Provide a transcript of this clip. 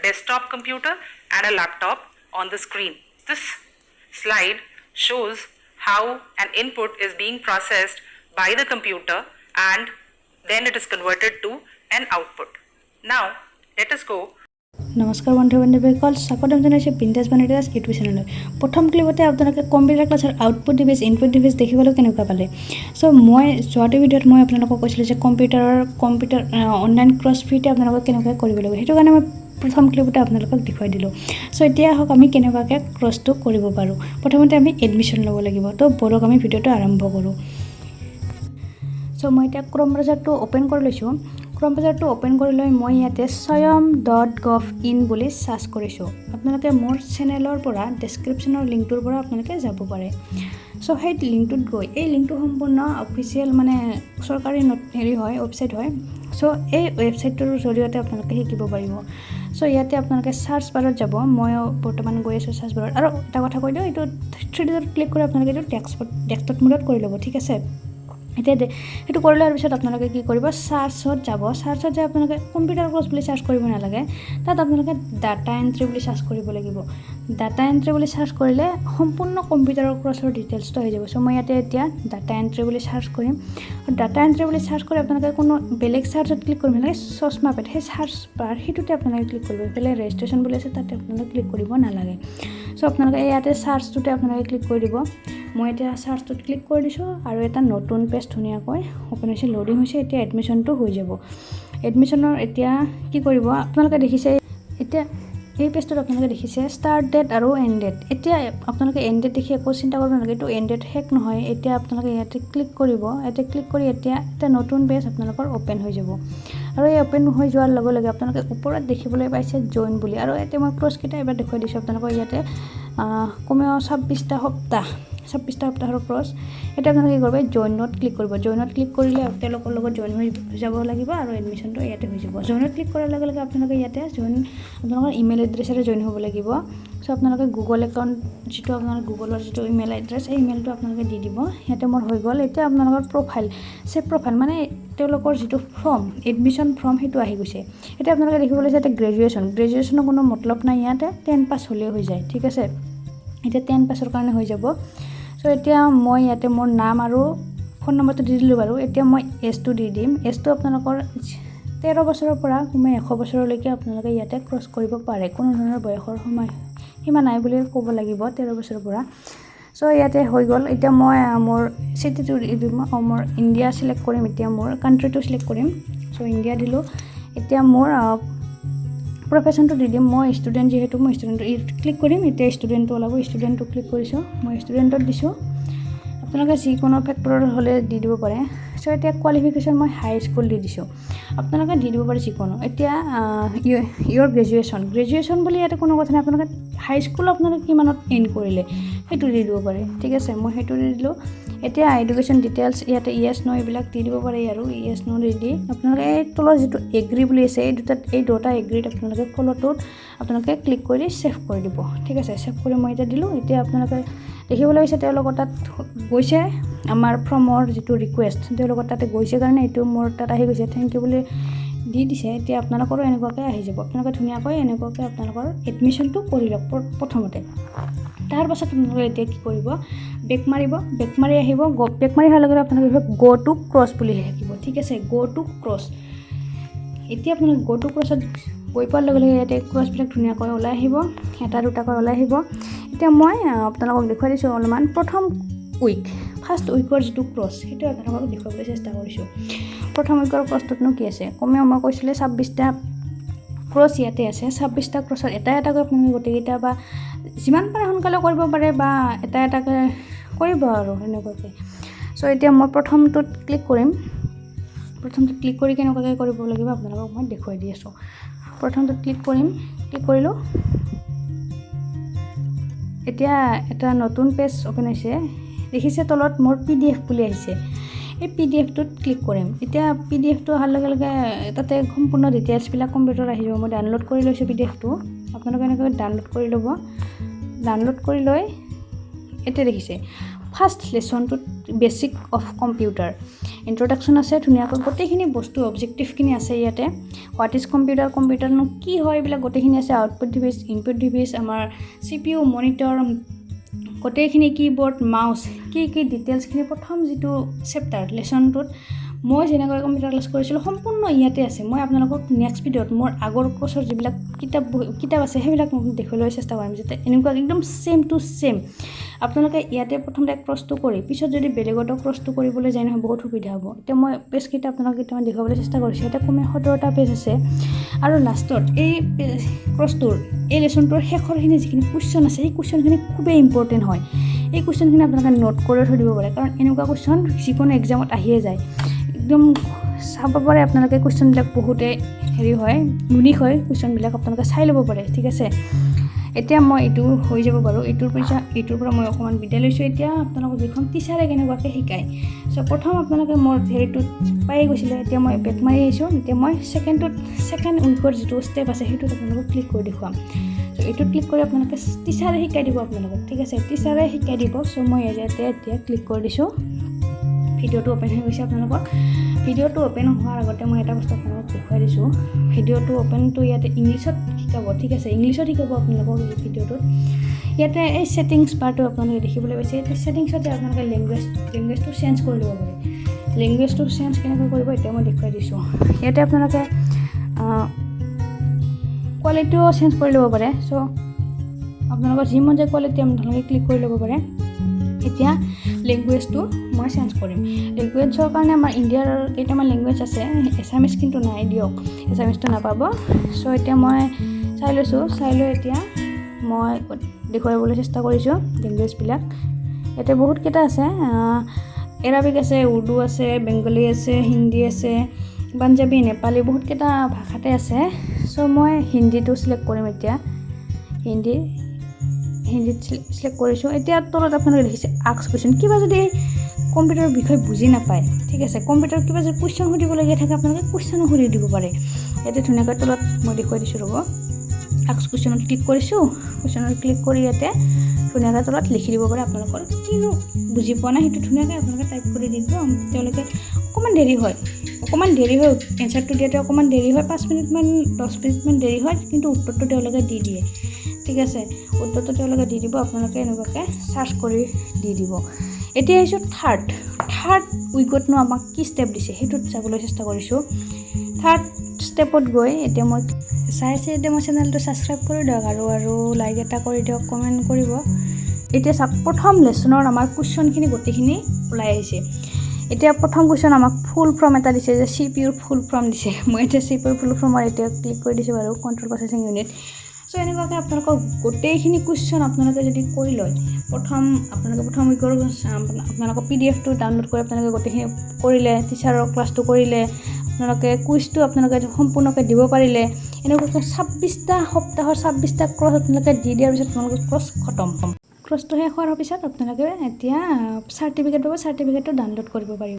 desktop computer and a laptop on the screen. This slide shows how an input is being processed by the computer and then it is converted to an output. Now, let us go. নমস্কাৰ বন্ধু বান্ধৱীসকল, স্বাগতম জনাইছোঁ বিন্দাছ বনিদাছ YouTube চেনেলত। প্ৰথম ক্লিপতে আপোনালোকে computer ক্লাছৰ output device input device দেখিবলৈ কেনেকুৱা পালে। চ' মই যোৱাটো ভিডিঅ'ত মই আপোনালোকক কৈছিলোঁ যে কম্পিউটাৰ অনলাইন ক্ৰছ ফ্ৰীতে আপোনালোকক কেনেকৈ কৰিব লাগিব, সেইটো কাৰণে মই প্ৰথম ক্লিপতে আপোনালোকক দেখুৱাই দিলোঁ। চ' এতিয়া আহক আমি কেনেকুৱাকৈ ক্ৰছটো কৰিব পাৰোঁ। প্ৰথমতে আমি এডমিশ্যন ল'ব লাগিব। তো বলক আমি ভিডিঅ'টো আৰম্ভ কৰোঁ। চ' মই এতিয়া ক্ৰম ব্ৰাউজাৰটো অ'পেন কৰি লৈছোঁ। ক্ৰম ব্ৰাউজাৰটো অ'পেন কৰি লৈ মই ইয়াতে swayam.gov.in বুলি চাৰ্চ কৰিছোঁ। আপোনালোকে মোৰ চেনেলৰ পৰা ডেছক্ৰিপশ্যনৰ লিংকটোৰ পৰা আপোনালোকে যাব পাৰে। চ' সেই লিংকটোত গৈ, এই লিংকটো সম্পূৰ্ণ অফিচিয়েল মানে চৰকাৰী হয়, ৱেবছাইট হয়। চ' এই ৱেবছাইটটোৰ জৰিয়তে আপোনালোকে শিকিব পাৰিব। চ' ইয়াতে আপোনালোকে চাৰ্চ বাৰত যাব। মই বৰ্তমান গৈ আছোঁ চাৰ্চ বাৰত। আৰু এটা কথা কৈ দিওঁ, এইটো 3D ক্লিক কৰি আপোনালোকে এইটো ডেস্কটপ মোডত কৰি ল'ব, ঠিক আছে। এতিয়া সেইটো কৰি লোৱাৰ পিছত আপোনালোকে কি কৰিব, চাৰ্চত যাব। চাৰ্চত যাই আপোনালোকে কম্পিউটাৰ ক্লাছ বুলি চাৰ্চ কৰিব নালাগে, তাত আপোনালোকে ডাটা এণ্ট্ৰি বুলি চাৰ্চ কৰিব লাগিব। ডাটা এণ্ট্ৰি বুলি চাৰ্চ কৰিলে সম্পূৰ্ণ কম্পিউটাৰৰ ক্লাছৰ ডিটেইলছটো হৈ যাব। চ' মই ইয়াতে এতিয়া ডাটা এণ্ট্ৰি বুলি চাৰ্চ কৰিম। আৰু ডাটা এণ্ট্ৰি বুলি চাৰ্চ কৰি আপোনালোকে কোনো বেলেগ চাৰ্চত ক্লিক কৰিব নালাগে, চশমা পেড সেই চাৰ্চ বাৰ সেইটোতে আপোনালোকে ক্লিক কৰিব। বেলেগ ৰেজিষ্ট্ৰেশ্যন বুলি আছে তাতে আপোনালোকে ক্লিক কৰিব নালাগে। চ' আপোনালোকে ইয়াতে চাৰ্চটোতে আপোনালোকে ক্লিক কৰি দিব। মই এতিয়া চাৰ্চটোত ক্লিক কৰি দিছোঁ আৰু এটা নতুন পেজ ধুনীয়াকৈ অ'পেন হৈছে, লোডিং হৈছে। এতিয়া এডমিশ্যনটো হৈ যাব। এডমিশ্যনৰ এতিয়া কি কৰিব, আপোনালোকে দেখিছে এতিয়া এই পেজটোত আপোনালোকে দেখিছে ষ্টাৰ্ট ডেট আৰু এণ্ড ডেট। এতিয়া আপোনালোকে এণ্ড ডেট দেখি একো চিন্তা কৰিব নালাগে, এইটো এণ্ড ডেট শেষ নহয়। এতিয়া আপোনালোকে ইয়াতে ক্লিক কৰিব। ইয়াতে ক্লিক কৰি এতিয়া এটা নতুন পেজ আপোনালোকৰ অ'পেন হৈ যাব। আৰু এই অ'পেন হৈ যোৱাৰ লগে লগে আপোনালোকে ওপৰত দেখিবলৈ পাইছে জইন বুলি। আৰু এতিয়া মই ক্ৰছকেইটা এবাৰ দেখুৱাই দিছোঁ আপোনালোকৰ। ইয়াতে কমেও 26টা সপ্তাহৰ ক্ৰছ। এতিয়া আপোনালোকে কি কৰিব, জইনত ক্লিক কৰিব। জইনত ক্লিক কৰিলে তেওঁলোকৰ লগত জইন হৈ যাব লাগিব আৰু এডমিশ্যনটো ইয়াতে হৈ যাব। জইনত ক্লিক কৰাৰ লগে লগে আপোনালোকে ইয়াতে আপোনালোকৰ ইমেইল এড্ৰেছেৰে জইন হ'ব লাগিব। চ' আপোনালোকে গুগল একাউণ্ট যিটো আপোনালোকৰ গুগলৰ যিটো ইমেইল এড্ৰেছ, এই ইমেইলটো আপোনালোকে দি দিব। ইয়াতে মোৰ হৈ গ'ল। এতিয়া আপোনালোকৰ প্ৰফাইল মানে তেওঁলোকৰ যিটো ফৰ্ম, এডমিশ্যন ফৰ্ম, সেইটো আহি গৈছে। এতিয়া আপোনালোকে দেখিবলৈ পাইছে এতিয়া গ্ৰেজুৱেশ্যনৰ কোনো মতলব নাই, ইয়াতে 10 পাছ হ'লেই হৈ যায়, ঠিক আছে। এতিয়া 10 পাছৰ কাৰণে হৈ যাব। চ' এতিয়া মই ইয়াতে মোৰ নাম আৰু ফোন নম্বৰটো দি দিলোঁ বাৰু। এতিয়া মই এজটো দি দিম। এজটো আপোনালোকৰ 13 বছৰৰ পৰা কমেও 100 বছৰলৈকে আপোনালোকে ইয়াতে ক্ৰছ কৰিব পাৰে। কোনো ধৰণৰ বয়সৰ সীমা নাই বুলি ক'ব লাগিব, 13 বছৰৰ পৰা। চ' ইয়াতে হৈ গ'ল। এতিয়া মই মোৰ চিটিটো দি দিম, মোৰ ইণ্ডিয়া চিলেক্ট কৰিম। এতিয়া মোৰ কাণ্ট্ৰিটো চিলেক্ট কৰিম। চ' ইণ্ডিয়া দিলোঁ। এতিয়া মোৰ প্ৰফেশ্যনটো দি দিম। মই ষ্টুডেণ্ট, যিহেতু মই ষ্টুডেণ্টটো ক্লিক কৰিম। এতিয়া ষ্টুডেণ্টটো ওলাব, ষ্টুডেণ্টটো ক্লিক কৰিছোঁ। মই ষ্টুডেণ্টত দিছোঁ। আপোনালোকে যিকোনো ফেক্টৰৰ হ'লে দি দিব পাৰে। চ' এতিয়া কোৱালিফিকেশ্যন মই হাই স্কুল দি দিছোঁ। আপোনালোকে দি দিব পাৰে যিকোনো। এতিয়া ইয়ৰ গ্ৰেজুৱেশ্যন বুলি ইয়াতে কোনো কথা নাই। আপোনালোকে হাই স্কুল আপোনালোকে কিমানত এণ্ড কৰিলে সেইটো দি দিব পাৰে, ঠিক আছে। মই সেইটো দি দিলোঁ। এতিয়া এডুকেশ্যন ডিটেইলছ ইয়াতে য়েছ ন' এইবিলাক দি দিব পাৰে। আৰু য়েছ ন' দি আপোনালোকে এই তলৰ যিটো এগ্ৰি বুলি আছে, এই দুটা এগ্ৰিত আপোনালোকে ফল'টোত আপোনালোকে ক্লিক কৰি ছেভ কৰি দিব, ঠিক আছে। ছেভ কৰি মই এতিয়া দিলোঁ। এতিয়া আপোনালোকে দেখিবলৈ পাইছে তেওঁলোকৰ তাত গৈছে আমাৰ ফৰ্মৰ যিটো ৰিকুৱেষ্ট, তেওঁলোকৰ তাতে গৈছে কাৰণে এইটো মোৰ তাত আহি গৈছে। থেংক ইউ বুলি দি দিছে। এতিয়া আপোনালোকৰো এনেকুৱাকৈ আহি যাব। আপোনালোকে ধুনীয়াকৈ এনেকুৱাকৈ আপোনালোকৰ এডমিশ্যনটো কৰি লওক প্ৰথমতে। তাৰপাছত আপোনালোকে এতিয়া কি কৰিব, বেক মাৰিব। বেক মাৰি আহিব। বেক মাৰি অহাৰ লগে লগে আপোনালোকে গ' টু ক্ৰছ বুলি থাকিব, ঠিক আছে। গ' টু ক্ৰছ। এতিয়া আপোনালোকে গ' টু ক্ৰছত গৈ পোৱাৰ লগে লগে ইয়াতে ক্ৰছবিলাক ধুনীয়াকৈ ওলাই আহিব, এটা দুটাকৈ ওলাই আহিব। এতিয়া মই আপোনালোকক দেখুৱাই দিছোঁ অলপমান ফাৰ্ষ্ট উইকৰ যিটো ক্ৰছ, সেইটো আপোনালোকক দেখুৱাবলৈ চেষ্টা কৰিছোঁ। প্ৰথম উইকৰ ক্ৰছটোতনো কি আছে, কমেও মই কৈছিলোঁ 26টা ক্ৰছ ইয়াতে আছে। 26টা ক্ৰছত এটা এটাকৈ আপোনালোকে গোটেইকেইটা বা যিমান পাৰে সোনকালে কৰিব পাৰে বা এটা এটাকৈ কৰিব আৰু এনেকুৱাকৈ। চ' এতিয়া মই প্ৰথমটোত ক্লিক কৰিম। প্ৰথমটোত ক্লিক কৰি কেনেকুৱাকৈ কৰিব লাগিব আপোনালোকক মই দেখুৱাই দি আছোঁ। প্ৰথমটোত ক্লিক কৰিলোঁ। এতিয়া এটা নতুন পেজ অ'পেন হৈছে। দেখিছে তলত মোৰ PDF বুলি আহিছে। এই PDFটোত ক্লিক কৰিম। এতিয়া PDFটো অহাৰ লগে লগে তাতে সম্পূৰ্ণ ডিটেইলছবিলাক কম্পিউটাৰত আহি যাব। মই ডাউনলোড কৰি লৈছোঁ PDFটো। আপোনালোকে এনেকৈ ডাউনলোড কৰি ল'ব। ডাউনলোড কৰি লৈ এতিয়া দেখিছে ফাৰ্ষ্ট লেচনটোত বেচিক অফ কম্পিউটাৰ ইন্ট্ৰডাকশ্যন আছে, ধুনীয়াকৈ গোটেইখিনি বস্তু অবজেক্টিভখিনি আছে ইয়াতে। হোৱাট ইজ কম্পিউটাৰ, কম্পিউটাৰনো কি হয় এইবিলাক গোটেইখিনি আছে। আউটপুট ডিভাইচ, ইনপুট ডিভাইচ, আমাৰ CPU, মনিটৰ, গোটেইখিনি কীবৰ্ড, মাউচ, কি ডিটেইলছখিনি প্ৰথম যিটো চেপ্টাৰ লেচনটোত মই যেনেকৈ কম্পিউটাৰ ক্লাছ কৰিছিলোঁ সম্পূৰ্ণ ইয়াতে আছে। মই আপোনালোকক নেক্সট ভিডিঅ'ত মোৰ আগৰ কোৰ্চৰ যিবিলাক কিতাপ আছে সেইবিলাক দেখুৱাবলৈ চেষ্টা কৰিম, যাতে এনেকুৱা একদম ছেম টু ছেম আপোনালোকে ইয়াতে প্ৰথমতে ক্ৰছটো কৰি পিছত যদি বেলেগতো ক্ৰছটো কৰিবলৈ যায় নহয় বহুত সুবিধা হ'ব। এতিয়া মই পেজকেইটা আপোনালোকক কেইটামান দেখুৱাবলৈ চেষ্টা কৰিছোঁ। এতিয়া কমে 17টা পেজ আছে আৰু লাষ্টত এই ক্ৰছটোৰ এই লেচনটোৰ শেষৰখিনি যিখিনি কুৱেশ্যন আছে সেই কুৱেশ্যনখিনি খুবেই ইম্পৰ্টেণ্ট হয়। এই কুৱেশ্যনখিনি আপোনালোকে নোট কৰি থৈ দিব পাৰে, কাৰণ এনেকুৱা কুৱেশ্যন যিকোনো এক্সামত আহিয়ে যায়। একদম চাব পাৰে আপোনালোকে কুৱেশ্যনবিলাক বহুতে হেৰি হয়, ইউনিক হয় কুৱেশ্যনবিলাক, আপোনালোকে চাই ল'ব পাৰে। ঠিক আছে, এতিয়া মই এইটো হৈ যাব বাৰু, এইটোৰ পৰা মই অকণমান বিদায় লৈছোঁ। এতিয়া আপোনালোকক যিখন টিচাৰে কেনেকুৱাকৈ শিকায়। চ' প্ৰথম আপোনালোকে মোৰ হেৰিটোত পাই গৈছিলে, এতিয়া মই বেক মাৰি আহিছোঁ। এতিয়া মই ছেকেণ্ড উইকৰ যিটো ষ্টেপ আছে সেইটোত আপোনালোকক ক্লিক কৰি দেখুৱাম। চ' এইটোত ক্লিক কৰি আপোনালোকে টিচাৰে শিকাই দিব আপোনালোকক। ঠিক আছে, টিচাৰে শিকাই দিব। চ' মই ইয়াতে এতিয়া ক্লিক কৰি দিছোঁ। ভিডিঅ'টো অ'পেন হৈ গৈছে আপোনালোকৰ। ভিডিঅ'টো অ'পেন হোৱাৰ আগতে মই এটা বস্তু আপোনালোকক দেখুৱাই দিছোঁ। ভিডিঅ'টো অ'পেনটো ইয়াতে ইংলিছত শিকাব। ঠিক আছে, ইংলিছত শিকাব আপোনালোকক এই ভিডিঅ'টোত। ইয়াতে এই ছেটিংছ বাৰটো আপোনালোকে দেখিবলৈ পাইছে। এই ছেটিংছতে আপোনালোকে লেংগুৱেজটো চেঞ্জ কৰি ল'ব পাৰে। লেংগুৱেজটো চেঞ্জ কেনেকৈ কৰিব এতিয়া মই দেখুৱাই দিছোঁ। ইয়াতে আপোনালোকে কোৱালিটিও চেঞ্জ কৰি ল'ব পাৰে। চ' আপোনালোকৰ যি মন যায় কোৱালিটি আপোনালোকে ক্লিক কৰি ল'ব পাৰে। এতিয়া লেংগুৱেজটো মই চেঞ্জ কৰিম। লেংগুৱেজৰ কাৰণে আমাৰ ইণ্ডিয়াৰ কেইটামান লেংগুৱেজ আছে, এছামিছ কিন্তু নাই দিয়ক, এছামিছটো নাপাব। চ' এতিয়া মই চাই লৈছোঁ। চাই লৈ এতিয়া মই দেখুৱাবলৈ চেষ্টা কৰিছোঁ লেংগুৱেজবিলাক। ইয়াতে বহুতকেইটা আছে, এৰাবিক আছে, উৰ্দু আছে, বেংগলী আছে, হিন্দী আছে, পাঞ্জাবী, নেপালী, বহুতকেইটা ভাষাতে আছে। চ' মই হিন্দীটো চিলেক্ট কৰিম এতিয়া। হিন্দীত চিলেক্ট কৰিছোঁ। এতিয়া তলত আপোনালোকে দেখিছে আস্ক কুৱেশ্যন। কিবা যদি কম্পিউটাৰৰ বিষয়ে বুজি নাপায়, ঠিক আছে, কম্পিউটাৰত কিবা যদি কুৱেশ্যন সুধিবলগীয়া থাকে আপোনালোকে কুৱেশ্যনো সুধি দিব পাৰে। ইয়াতে ধুনীয়াকৈ তলত মই দেখুৱাই দিছোঁ ৰ'ব। আস্ক কুৱেশ্যনত ক্লিক কৰিছোঁ। কুৱেশ্যনত ক্লিক কৰি ইয়াতে ধুনীয়াকৈ তলত লিখি দিব পাৰে আপোনালোকৰ কিনো বুজি পোৱা নাই সেইটো ধুনীয়াকৈ আপোনালোকে টাইপ কৰি দিব। তেওঁলোকে অকণমান দেৰি হয় এনচাৰটো দিয়াতে অকণমান দেৰি হয়, 5 মিনিটমান 10 মিনিটমান দেৰি হয়, কিন্তু উত্তৰটো তেওঁলোকে দি দিয়ে। ঠিক আছে, উত্তৰটো তেওঁলোকে দি দিব, আপোনালোকে এনেকুৱাকৈ চাৰ্চ কৰি দি দিব। এতিয়া আহিছোঁ থাৰ্ড উইকতনো আমাক কি ষ্টেপ দিছে সেইটোত যাবলৈ চেষ্টা কৰিছোঁ। থাৰ্ড ষ্টেপত গৈ এতিয়া মই এতিয়া মই চেনেলটো ছাবস্ক্ৰাইব কৰি দিয়ক আৰু লাইক এটা কৰি দিয়ক, কমেণ্ট কৰিব। এতিয়া চাওক প্ৰথম লেচনৰ আমাৰ কুৱেশ্যনখিনি গোটেইখিনি ওলাই আহিছে। এতিয়া প্ৰথম কুৱেশ্যন আমাক ফুল ফৰ্ম এটা দিছে, যে CPU ফুল ফৰ্ম দিছে। মই এতিয়া CPU ফুল ফৰ্মৰ এতিয়া ক্লিক কৰি দিছোঁ বাৰু, কণ্ট্ৰল প্ৰচেছিং ইউনিট। চ' এনেকুৱাকৈ আপোনালোকক গোটেইখিনি কুৱেশ্যন আপোনালোকে যদি কৰি লয়, প্ৰথম উইকৰ আপোনালোকৰ PDFটো ডাউনলোড কৰি আপোনালোকে গোটেইখিনি কৰিলে, টিচাৰৰ ক্লাছটো কৰিলে, আপোনালোকে কুইজটো আপোনালোকে সম্পূৰ্ণকৈ দিব পাৰিলে, এনেকুৱাকৈ 26টা সপ্তাহৰ 26টা ক্ৰছ আপোনালোকে দি দিয়াৰ পিছত আপোনালোকৰ ক্ৰছ খতম। ক্ৰছটো শেষ হোৱাৰ পিছত আপোনালোকে এতিয়া চাৰ্টিফিকেট পাব, চাৰ্টিফিকেটটো ডাউনলোড কৰিব পাৰিব।